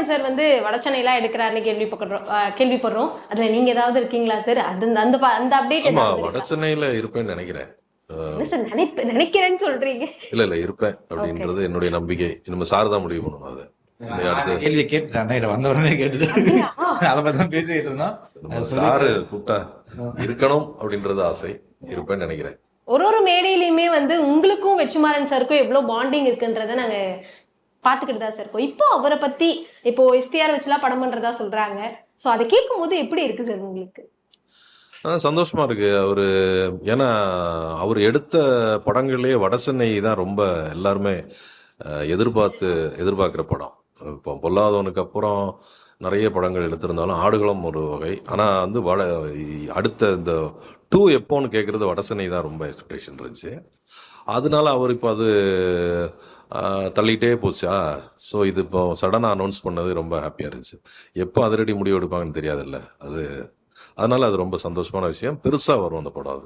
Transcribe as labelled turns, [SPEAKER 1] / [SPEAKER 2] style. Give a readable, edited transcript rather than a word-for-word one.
[SPEAKER 1] Vetrimaaran sir வந்து வடச்சென்னையெல்லாம் எடுக்கிறாருன்னு கேள்விப்படுறோம். அதுல நீங்க ஏதாவது இருக்கீங்களா சார்? அது அந்த அந்த அப்டேட்
[SPEAKER 2] ஆமா,
[SPEAKER 1] ஏதாவது
[SPEAKER 2] வட
[SPEAKER 1] இருக்கா?
[SPEAKER 2] சென்னையில இருப்பேன்னு நினைக்கிறேன்.
[SPEAKER 1] என்ன சார் நினைக்கிறேன்னு சொல்றீங்க?
[SPEAKER 2] இல்ல இருப்பேன்
[SPEAKER 1] ஓகே.
[SPEAKER 2] அப்படின்றது என்னுடைய நம்பிக்கை. நம்ம சார் தான் முடிவு பண்ணணும் அதை. இனி அடுத்து
[SPEAKER 3] கேள்வி கேட்டுட்டேன் வந்த உடனே கேட்டுட்டு
[SPEAKER 1] அப்படியா?
[SPEAKER 3] அதை பத்தி தான் பேசிக்கிட்டு இருந்தோம்.
[SPEAKER 2] நம்ம சாரு கூப்பிட்டா இருக்கணும் அப்படின்றது ஆசை. இருப்பேன்னு நினைக்கிறேன்.
[SPEAKER 1] ஒரு மேடையிலயுமே வந்து உங்களுக்கும் வெற்றிமாறன் சாருக்கும் எவ்வளவு பாண்டிங் இருக்குன்றத நாங்க பாத்துக்கிட்டு தான் சார் இருக்கோம். இப்போ அவரை பத்தி இப்போ எஸ்டிஆர் வச்சுலாம் படம் பண்றதா சொல்றாங்க. சோ அதை கேட்கும் போது எப்படி இருக்கு சார் உங்களுக்கு?
[SPEAKER 2] சந்தோஷமா இருக்கு. ஏன்னா அவர் எடுத்த படங்கள்லயே வடசென்னை தான் ரொம்ப எல்லாருமே எதிர்பார்க்குற படம். இப்போ பொல்லாதவனுக்கு அப்புறம் நிறைய படங்கள் எடுத்திருந்தாலும் ஆடுகளம் ஒரு வகை. ஆனால் வந்து அடுத்த இந்த 2 எப்போன்னு கேட்குறது வடசென்னை தான் ரொம்ப எக்ஸ்பெக்டேஷன் இருந்துச்சு. அதனால அவர் இப்போ அது தள்ளிகிட்டே போச்சா. ஸோ இது இப்போ சடனாக அனௌன்ஸ் பண்ணது ரொம்ப ஹாப்பியாக இருந்துச்சு. எப்போ அதிரடி முடிவு எடுப்பாங்கன்னு தெரியாதுல்ல அது. அதனால அது ரொம்ப சந்தோஷமான விஷயம். பெருசாக வரும் அந்த படம் அது.